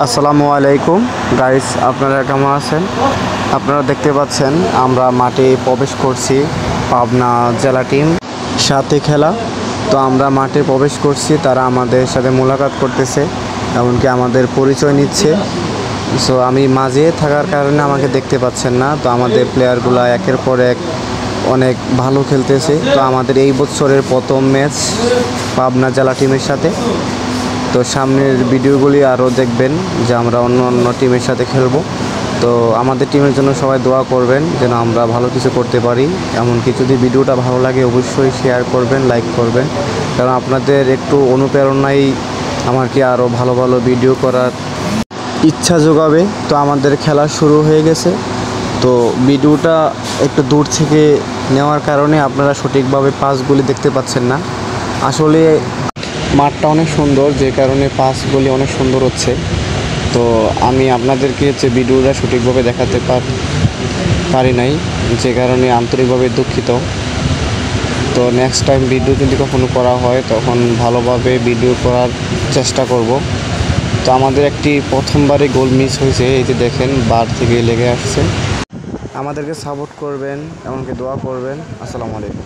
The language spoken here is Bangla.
আসসালামু আলাইকুম গাইস, আপনারা কেমন আছেন? আপনারা দেখতে পাচ্ছেন আমরা মাঠে প্রবেশ করছি। পাবনা জেলা টিম সাথে খেলা। তো আমরা মাঠে প্রবেশ করছি, তারা আমাদের সাথে মোলাকাত করতেছে, এমনকি আমাদের পরিচয় নিচ্ছে। সো আমি মাঝে থাকার কারণে আমাকে দেখতে পাচ্ছেন না। তো আমাদের প্লেয়ারগুলো একের পর এক অনেক ভালো খেলতেছে। তো আমাদের এই বছরের প্রথম ম্যাচ পাবনা জেলা টিমের সাথে। তো সামনের ভিডিওগুলি আরও দেখবেন যে আমরা অন্য অন্য টিমের সাথে খেলবো। তো আমাদের টিমের জন্য সবাই দোয়া করবেন যেন আমরা ভালো কিছু করতে পারি। এমনকি যদি ভিডিওটা ভালো লাগে অবশ্যই শেয়ার করবেন, লাইক করবেন, কারণ আপনাদের একটু অনুপ্রেরণাই আমাকে আরও ভালো ভালো ভিডিও করার ইচ্ছা যোগাবে। তো আমাদের খেলা শুরু হয়ে গেছে। তো ভিডিওটা একটু দূর থেকে নেওয়ার কারণে আপনারা সঠিকভাবে পাসগুলি দেখতে পাচ্ছেন না। আসলে মাঠটা অনেক সুন্দর, যে কারণে পাসগুলি অনেক সুন্দর হচ্ছে। তো আমি আপনাদেরকে ভিডিওটা সঠিকভাবে দেখাতে পারি নাই, যে কারণে আন্তরিকভাবে দুঃখিত। তো নেক্সট টাইম ভিডিও যদি কখনো করা হয় তখন ভালোভাবে ভিডিও করার চেষ্টা করব। তো আমাদের একটি প্রথমবারে গোল মিস হয়েছে, এই যে দেখেন বার থেকে লেগে আসছে। আমাদেরকে সাপোর্ট করবেন, এমনকি দোয়া করবেন। আসসালামু আলাইকুম।